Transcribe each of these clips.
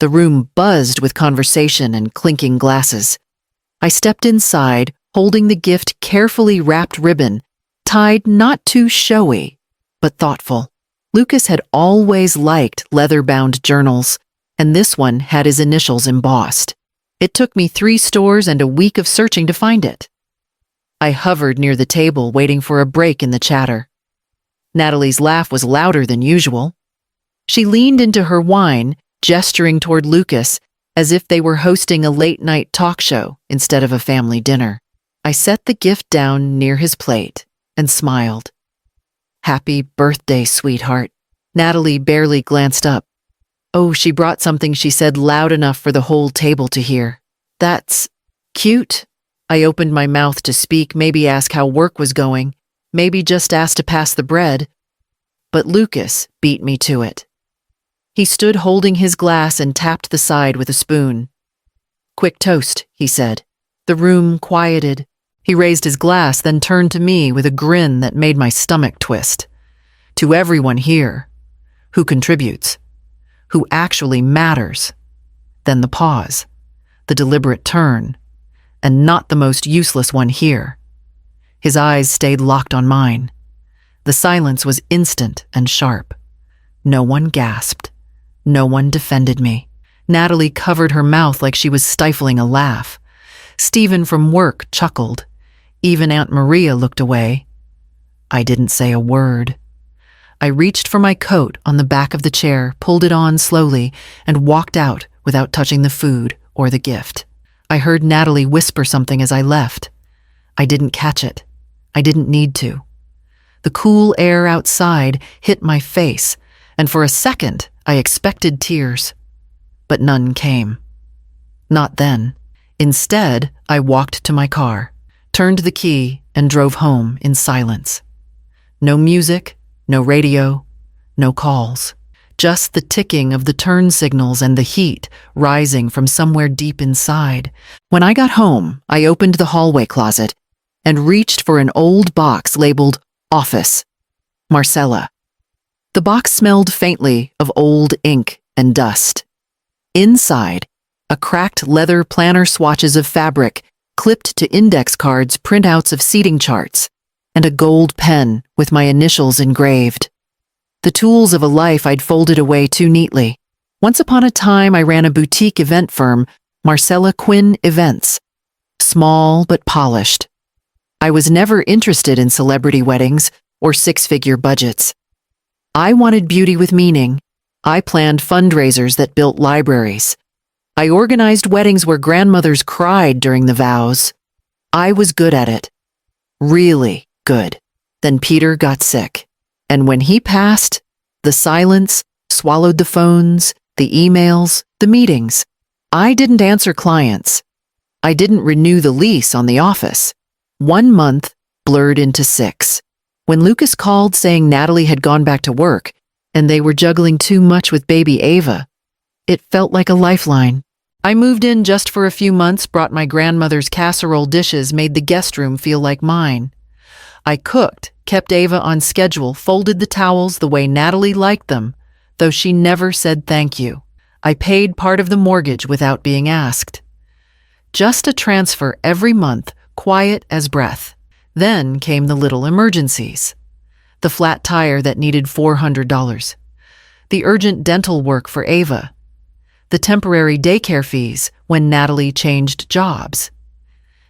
The room buzzed with conversation and clinking glasses. I stepped inside, holding the gift carefully wrapped ribbon, tied not too showy, but thoughtful. Lucas had always liked leather-bound journals, and this one had his initials embossed. It took me 3 stores and a week of searching to find it. I hovered near the table, waiting for a break in the chatter. Natalie's laugh was louder than usual. She leaned into her wine, gesturing toward Lucas as if they were hosting a late-night talk show instead of a family dinner. I set the gift down near his plate and smiled. "Happy birthday, sweetheart." Natalie barely glanced up. "Oh, she brought something," she said loud enough for the whole table to hear. "That's cute." I opened my mouth to speak, maybe ask how work was going, maybe just ask to pass the bread. But Lucas beat me to it. He stood holding his glass and tapped the side with a spoon. "Quick toast," he said. The room quieted. He raised his glass, then turned to me with a grin that made my stomach twist. "To everyone here, who contributes, who actually matters." Then the pause, the deliberate turn, and not the most useless one here. His eyes stayed locked on mine. The silence was instant and sharp. No one gasped. No one defended me. Natalie covered her mouth like she was stifling a laugh. Stephen from work chuckled. Even Aunt Maria looked away. I didn't say a word. I reached for my coat on the back of the chair, pulled it on slowly, and walked out without touching the food or the gift. I heard Natalie whisper something as I left. I didn't catch it. I didn't need to. The cool air outside hit my face, and for a second I expected tears. But none came. Not then. Instead, I walked to my car, turned the key, and drove home in silence. No music, no radio, no calls. Just the ticking of the turn signals and the heat rising from somewhere deep inside. When I got home, I opened the hallway closet and reached for an old box labeled Office, Marcella. The box smelled faintly of old ink and dust. Inside, a cracked leather planner swatches of fabric clipped to index cards, printouts of seating charts, and a gold pen with my initials engraved. The tools of a life I'd folded away too neatly. Once upon a time, I ran a boutique event firm, Marcella Quinn Events. Small but polished. I was never interested in celebrity weddings or 6-figure budgets. I wanted beauty with meaning. I planned fundraisers that built libraries. I organized weddings where grandmothers cried during the vows. I was good at it. Really good. Then Peter got sick. And when he passed, the silence swallowed the phones, the emails, the meetings. I didn't answer clients. I didn't renew the lease on the office. 1 month blurred into 6. When Lucas called saying Natalie had gone back to work and they were juggling too much with baby Ava, it felt like a lifeline. I moved in just for a few months, brought my grandmother's casserole dishes, made the guest room feel like mine. I cooked, kept Ava on schedule, folded the towels the way Natalie liked them, though she never said thank you. I paid part of the mortgage without being asked. Just a transfer every month, quiet as breath. Then came the little emergencies. The flat tire that needed $400. The urgent dental work for Ava. The temporary daycare fees when Natalie changed jobs.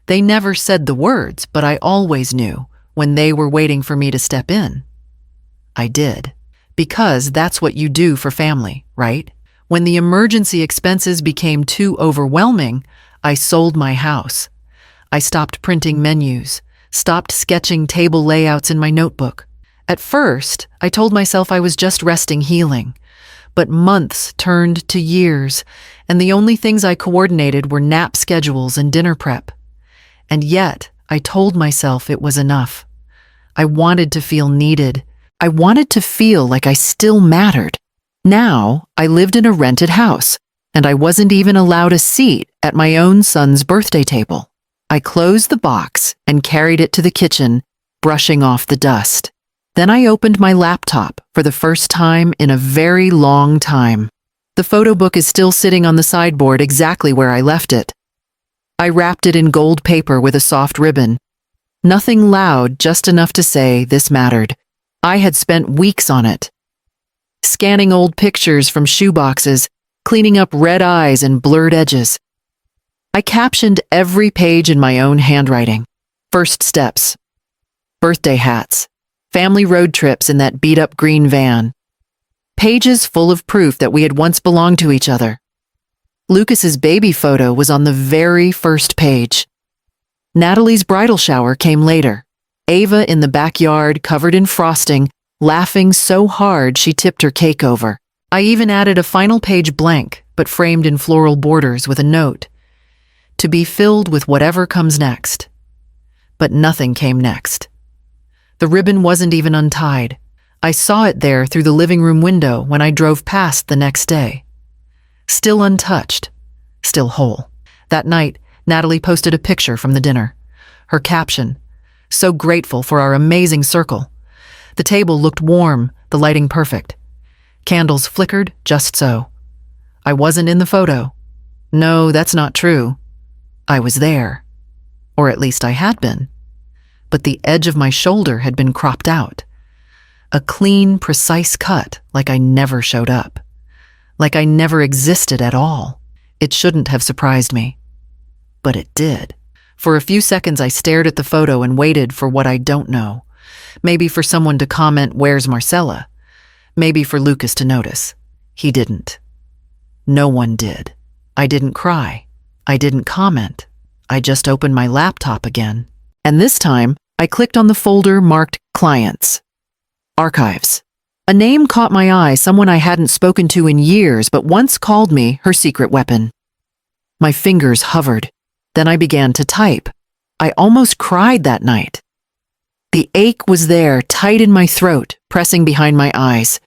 They never said the words, but I always knew when they were waiting for me to step in. I did. Because that's what you do for family, right? When the emergency expenses became too overwhelming, I sold my house. I stopped printing menus, stopped sketching table layouts in my notebook. At first, I told myself I was just resting, healing. But months turned to years, and the only things I coordinated were nap schedules and dinner prep. And yet, I told myself it was enough. I wanted to feel needed. I wanted to feel like I still mattered. Now, I lived in a rented house, and I wasn't even allowed a seat at my own son's birthday table. I closed the box and carried it to the kitchen, brushing off the dust. Then I opened my laptop for the first time in a very long time. The photo book is still sitting on the sideboard exactly where I left it. I wrapped it in gold paper with a soft ribbon. Nothing loud, just enough to say this mattered. I had spent weeks on it. Scanning old pictures from shoeboxes, cleaning up red eyes and blurred edges. I captioned every page in my own handwriting. First steps. Birthday hats. Family road trips in that beat-up green van. Pages full of proof that we had once belonged to each other. Lucas's baby photo was on the very first page. Natalie's bridal shower came later. Ava in the backyard, covered in frosting, laughing so hard she tipped her cake over. I even added a final page blank, but framed in floral borders with a note. To be filled with whatever comes next. But nothing came next. The ribbon wasn't even untied. I saw it there through the living room window when I drove past the next day. Still untouched. Still whole. That night, Natalie posted a picture from the dinner. Her caption, "So grateful for our amazing circle." The table looked warm, the lighting perfect. Candles flickered just so. I wasn't in the photo. No, that's not true. I was there. Or at least I had been. But the edge of my shoulder had been cropped out. A clean, precise cut, like I never showed up. Like I never existed at all. It shouldn't have surprised me. But it did. For a few seconds I stared at the photo and waited for what I don't know. Maybe for someone to comment, "Where's Marcella?" Maybe for Lucas to notice. He didn't. No one did. I didn't cry. I didn't comment. I just opened my laptop again. And this time, I clicked on the folder marked Clients. Archives. A name caught my eye, someone I hadn't spoken to in years, but once called me her secret weapon. My fingers hovered. Then I began to type. I almost cried that night. The ache was there, tight in my throat, pressing behind my eyes.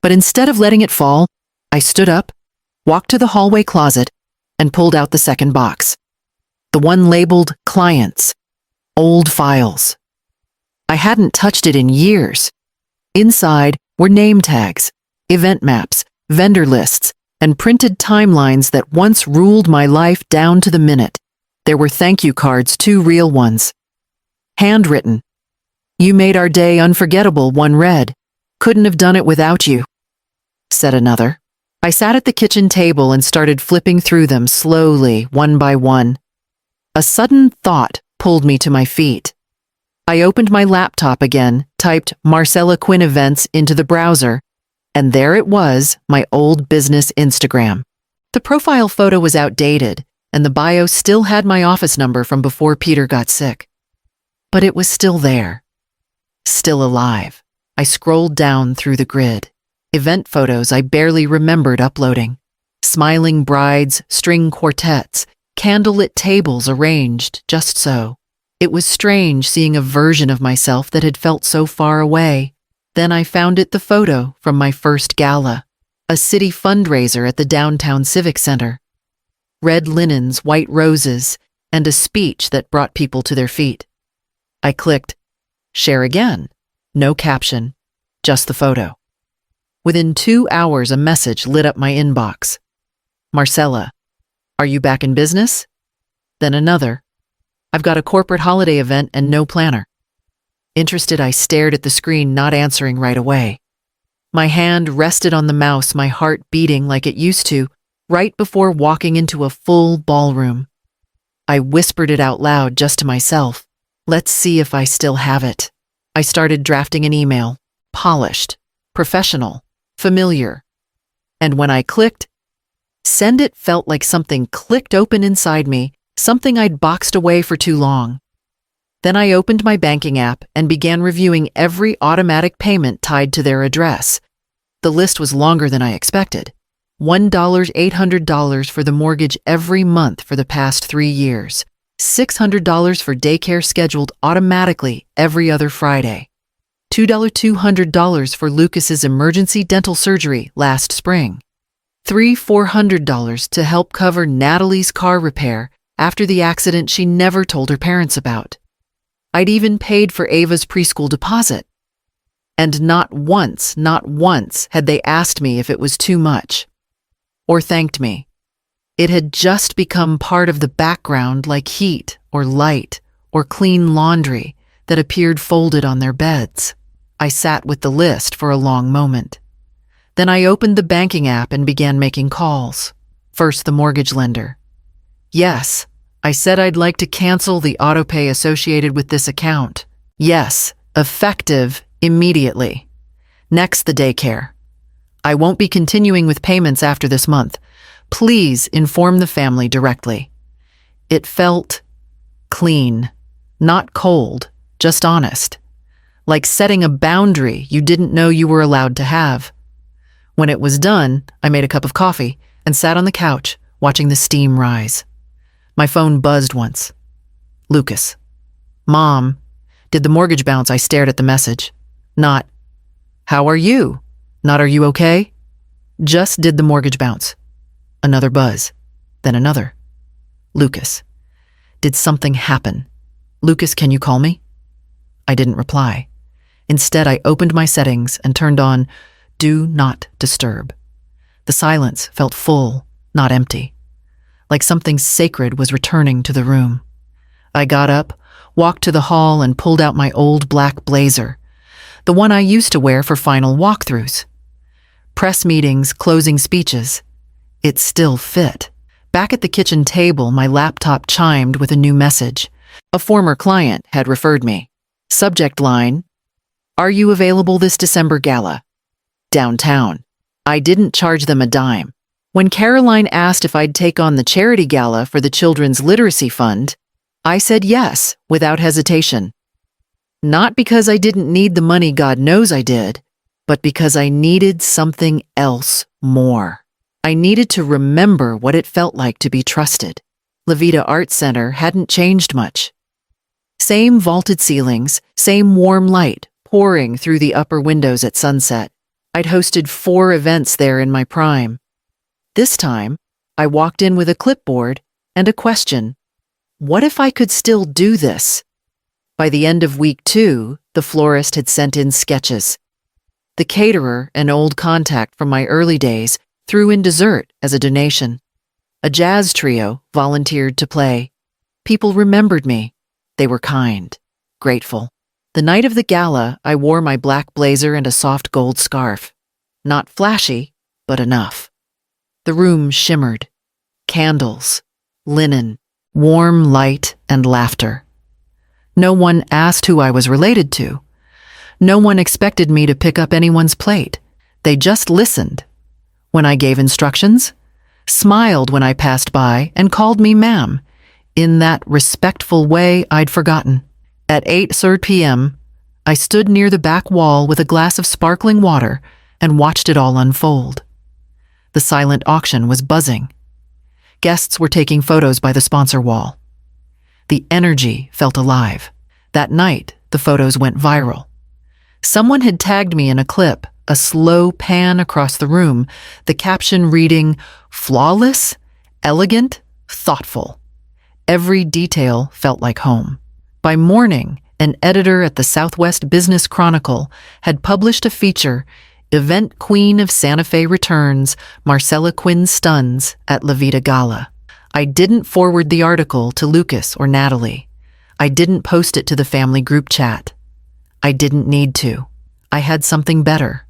But instead of letting it fall, I stood up, walked to the hallway closet, and pulled out the second box. The one labeled Clients. Old files. I hadn't touched it in years. Inside were name tags, event maps, vendor lists, and printed timelines that once ruled my life down to the minute. There were thank you cards, 2 real ones. Handwritten. "You made our day unforgettable," one read. "Couldn't have done it without you," said another. I sat at the kitchen table and started flipping through them slowly, one by one. A sudden thought pulled me to my feet. I opened my laptop again, typed Marcella Quinn Events into the browser, and there it was, my old business Instagram. The profile photo was outdated, and the bio still had my office number from before Peter got sick. But it was still there. Still alive. I scrolled down through the grid. Event photos I barely remembered uploading. Smiling brides, string quartets, candlelit tables arranged just so. It was strange seeing a version of myself that had felt so far away. Then I found the photo from my first gala, a city fundraiser at the downtown Civic Center. Red linens, white roses, and a speech that brought people to their feet. I clicked, share again. No caption, just the photo. Within 2 hours, a message lit up my inbox. Marcella, are you back in business? Then another. I've got a corporate holiday event and no planner. Interested, I stared at the screen, not answering right away. My hand rested on the mouse, my heart beating like it used to, right before walking into a full ballroom. I whispered it out loud just to myself. Let's see if I still have it. I started drafting an email. Polished, professional, familiar. And when I clicked send, it felt like something clicked open inside me, something I'd boxed away for too long. Then I opened my banking app and began reviewing every automatic payment tied to their address. The list was longer than I expected. $1,800 for the mortgage every month for the past 3 years. $600 for daycare scheduled automatically every other Friday. $200 for Lucas's emergency dental surgery last spring. $400 to help cover Natalie's car repair after the accident she never told her parents about. I'd even paid for Ava's preschool deposit. And not once had they asked me if it was too much. or thanked me. It had just become part of the background, like heat or light or clean laundry that appeared folded on their beds. I sat with the list for a long moment. Then I opened the banking app and began making calls. First, the mortgage lender. Yes, I said I'd like to cancel the autopay associated with this account. Yes, effective immediately. Next, the daycare. I won't be continuing with payments after this month. Please inform the family directly. It felt clean, not cold, just honest. Like setting a boundary you didn't know you were allowed to have. When it was done, I made a cup of coffee and sat on the couch, watching the steam rise. My phone buzzed once. Lucas. Mom. Did the mortgage bounce? I stared at the message. Not, how are you? Not, are you okay? Just, did the mortgage bounce? Another buzz. Then another. Lucas. Did something happen? Lucas, can you call me? I didn't reply. Instead, I opened my settings and turned on Do Not Disturb. The silence felt full, not empty. Like something sacred was returning to the room. I got up, walked to the hall, and pulled out my old black blazer, the one I used to wear for final walkthroughs. Press meetings, closing speeches. It still fit. Back at the kitchen table, my laptop chimed with a new message. A former client had referred me. Subject line, Are you available this December gala? Downtown. I didn't charge them a dime. When Caroline asked if I'd take on the charity gala for the Children's Literacy Fund, I said yes, without hesitation. Not because I didn't need the money, God knows I did, but because I needed something else more. I needed to remember what it felt like to be trusted. La Vida Art Center hadn't changed much. Same vaulted ceilings, same warm light pouring through the upper windows at sunset. I'd hosted 4 events there in my prime. This time, I walked in with a clipboard and a question. What if I could still do this? By the end of week 2, the florist had sent in sketches. The caterer, an old contact from my early days, threw in dessert as a donation. A jazz trio volunteered to play. People remembered me. They were kind, grateful. The night of the gala, I wore my black blazer and a soft gold scarf. Not flashy, but enough. The room shimmered. Candles, linen, warm light, and laughter. No one asked who I was related to. No one expected me to pick up anyone's plate. They just listened. When I gave instructions, smiled when I passed by, and called me ma'am, in that respectful way I'd forgotten. At 8:30 p.m., I stood near the back wall with a glass of sparkling water and watched it all unfold. The silent auction was buzzing. Guests were taking photos by the sponsor wall. The energy felt alive. That night, the photos went viral. Someone had tagged me in a clip, a slow pan across the room, the caption reading, flawless, elegant, thoughtful. Every detail felt like home. By morning, an editor at the Southwest Business Chronicle had published a feature, Event Queen of Santa Fe Returns, Marcella Quinn Stuns at La Vida Gala. I didn't forward the article to Lucas or Natalie. I didn't post it to the family group chat. I didn't need to. I had something better.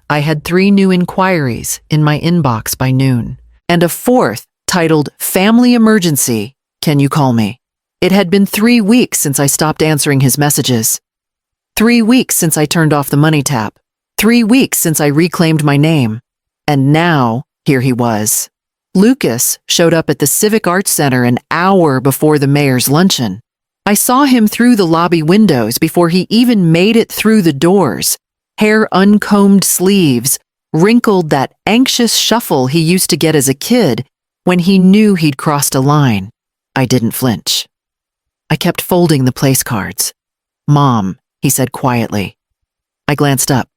I had 3 new inquiries in my inbox by noon, and a 4th titled Family Emergency, Can You Call Me? It had been 3 weeks since I stopped answering his messages. 3 weeks since I turned off the money tap. 3 weeks since I reclaimed my name. And now, here he was. Lucas showed up at the Civic Arts Center an hour before the mayor's luncheon. I saw him through the lobby windows before he even made it through the doors. Hair uncombed sleeves, wrinkled that anxious shuffle he used to get as a kid when he knew he'd crossed a line. I didn't flinch. I kept folding the place cards. Mom, he said quietly. I glanced up.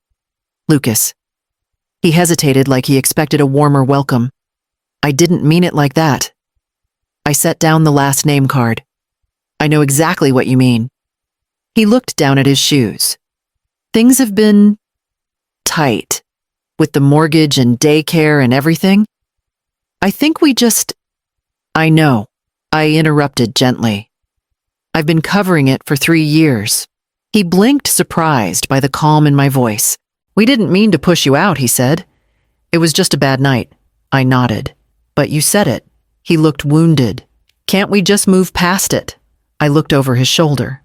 Lucas. He hesitated like he expected a warmer welcome. I didn't mean it like that. I set down the last name card. I know exactly what you mean. He looked down at his shoes. Things have been tight. With the mortgage and daycare and everything, I think we just— I know, I interrupted gently. I've been covering it for 3 years. He blinked, surprised by the calm in my voice. We didn't mean to push you out, he said. It was just a bad night. I nodded. But you said it. He looked wounded. Can't we just move past it? I looked over his shoulder.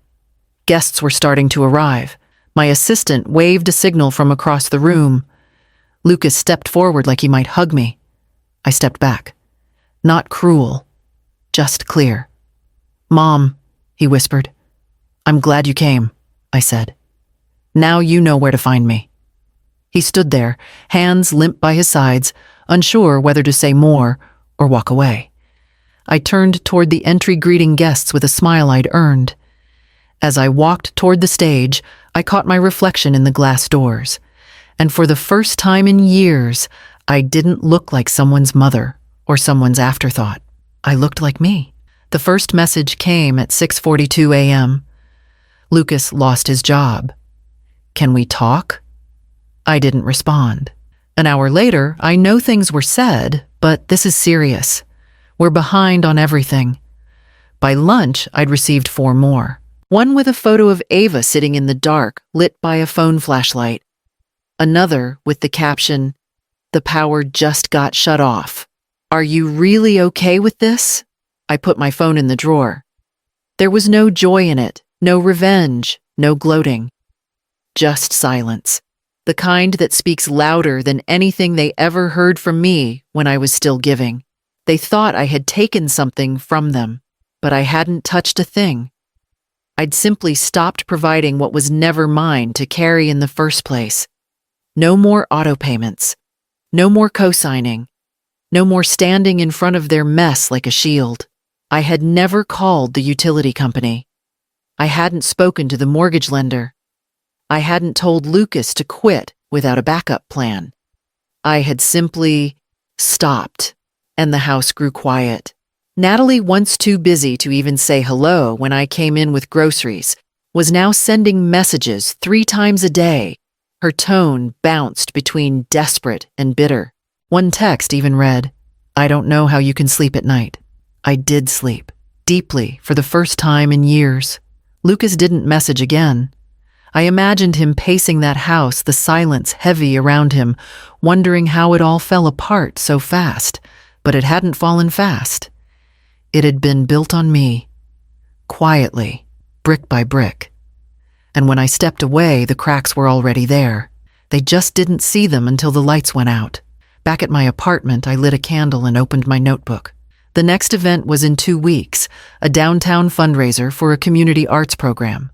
Guests were starting to arrive. My assistant waved a signal from across the room. Lucas stepped forward like he might hug me. I stepped back. Not cruel, just clear. Mom, he whispered. I'm glad you came, I said. Now you know where to find me. He stood there, hands limp by his sides, unsure whether to say more or walk away. I turned toward the entry greeting guests with a smile I'd earned. As I walked toward the stage, I caught my reflection in the glass doors. And for the first time in years, I didn't look like someone's mother or someone's afterthought. I looked like me. The first message came at 6:42 a.m. Lucas lost his job. Can we talk? I didn't respond. An hour later, I know things were said, but this is serious. We're behind on everything. By lunch, I'd received 4 more. One with a photo of Ava sitting in the dark, lit by a phone flashlight. Another with the caption, "The power just got shut off. Are you really okay with this?" I put my phone in the drawer. There was no joy in it, no revenge, no gloating. Just silence. The kind that speaks louder than anything they ever heard from me when I was still giving. They thought I had taken something from them, but I hadn't touched a thing. I'd simply stopped providing what was never mine to carry in the first place. No more auto payments. No more co-signing. No more standing in front of their mess like a shield. I had never called the utility company. I hadn't spoken to the mortgage lender. I hadn't told Lucas to quit without a backup plan. I had simply stopped, and the house grew quiet. Natalie, once too busy to even say hello when I came in with groceries, was now sending messages 3 times a day. Her tone bounced between desperate and bitter. One text even read, "I don't know how you can sleep at night." I did sleep, deeply, for the first time in years. Lucas didn't message again. I imagined him pacing that house, the silence heavy around him, wondering how it all fell apart so fast. But it hadn't fallen fast. It had been built on me, quietly, brick by brick. And when I stepped away, the cracks were already there. They just didn't see them until the lights went out. Back at my apartment, I lit a candle and opened my notebook. The next event was in 2 weeks, a downtown fundraiser for a community arts program.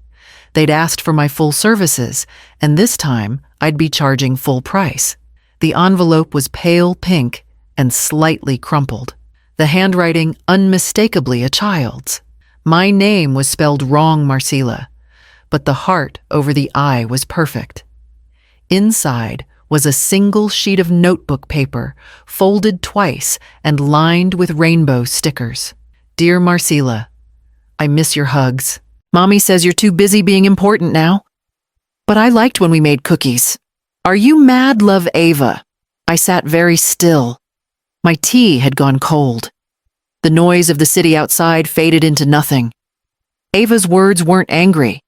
They'd asked for my full services, and this time I'd be charging full price. The envelope was pale pink and slightly crumpled. The handwriting unmistakably a child's. My name was spelled wrong, Marcela, but the heart over the I was perfect. Inside was a single sheet of notebook paper, folded twice and lined with rainbow stickers. Dear Marcela, I miss your hugs. Mommy says you're too busy being important now. But I liked when we made cookies. Are you mad, love Ava? I sat very still. My tea had gone cold. The noise of the city outside faded into nothing. Ava's words weren't angry,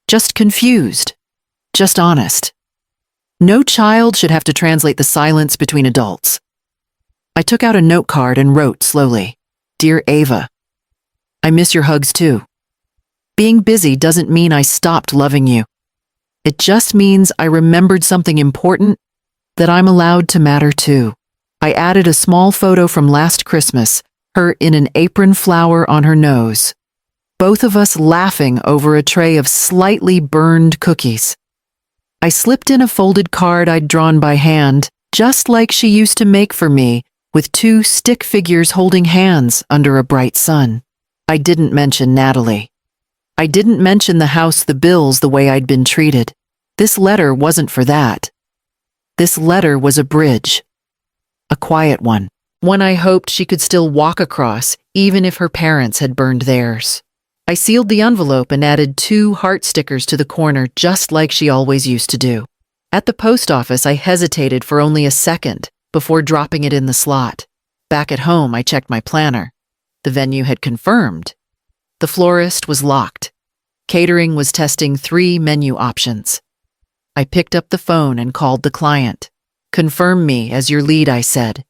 just confused, just honest. No child should have to translate the silence between adults. I took out a note card and wrote slowly, Dear Ava, I miss your hugs too. Being busy doesn't mean I stopped loving you. It just means I remembered something important, that I'm allowed to matter too. I added a small photo from last Christmas, her in an apron flower on her nose. Both of us laughing over a tray of slightly burned cookies. I slipped in a folded card I'd drawn by hand, just like she used to make for me, with 2 stick figures holding hands under a bright sun. I didn't mention Natalie. I didn't mention the house, the bills, the way I'd been treated. This letter wasn't for that. This letter was a bridge. A quiet one. One I hoped she could still walk across, even if her parents had burned theirs. I sealed the envelope and added 2 heart stickers to the corner, just like she always used to do. At the post office, I hesitated for only a second before dropping it in the slot. Back at home, I checked my planner. The venue had confirmed. The florist was locked. Catering was testing 3 menu options. I picked up the phone and called the client. "Confirm me as your lead," I said,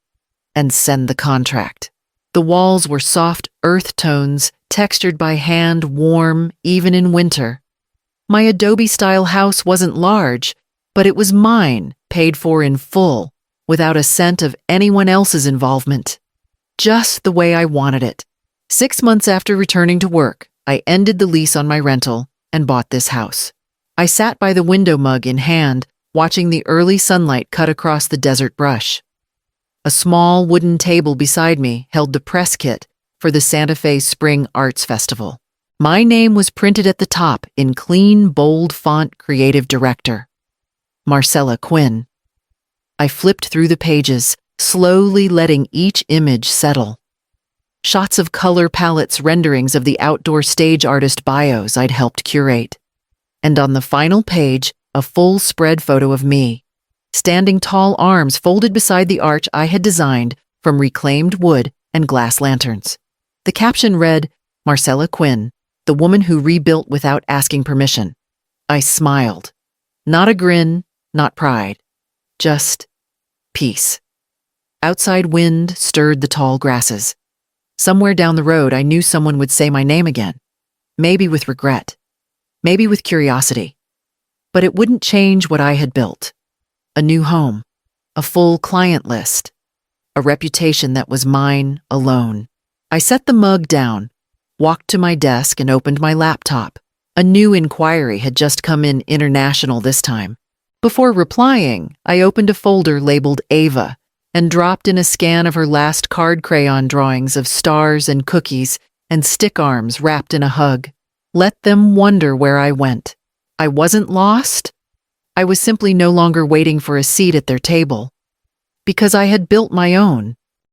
"and send the contract." The walls were soft earth tones, textured by hand, warm, even in winter. My Adobe-style house wasn't large, but it was mine, paid for in full, without a cent of anyone else's involvement. Just the way I wanted it. 6 months after returning to work, I ended the lease on my rental and bought this house. I sat by the window mug in hand, watching the early sunlight cut across the desert brush. A small wooden table beside me held the press kit for the Santa Fe Spring Arts Festival. My name was printed at the top in clean, bold font, creative director. Marcella Quinn. I flipped through the pages, slowly letting each image settle. Shots of color palettes, renderings of the outdoor stage artist bios I'd helped curate. And on the final page, a full spread photo of me, standing tall, arms folded beside the arch I had designed from reclaimed wood and glass lanterns. The caption read, "Marcella Quinn, the woman who rebuilt without asking permission." I smiled. Not a grin, not pride. Just peace. Outside wind stirred the tall grasses. Somewhere down the road, I knew someone would say my name again. Maybe with regret. Maybe with curiosity. But it wouldn't change what I had built. A new home. A full client list. A reputation that was mine alone. I set the mug down, walked to my desk and opened my laptop. A new inquiry had just come in, international this time. Before replying, I opened a folder labeled Ava and dropped in a scan of her last card crayon drawings of stars and cookies and stick arms wrapped in a hug. Let them wonder where I went. I wasn't lost. I was simply no longer waiting for a seat at their table. Because I had built my own.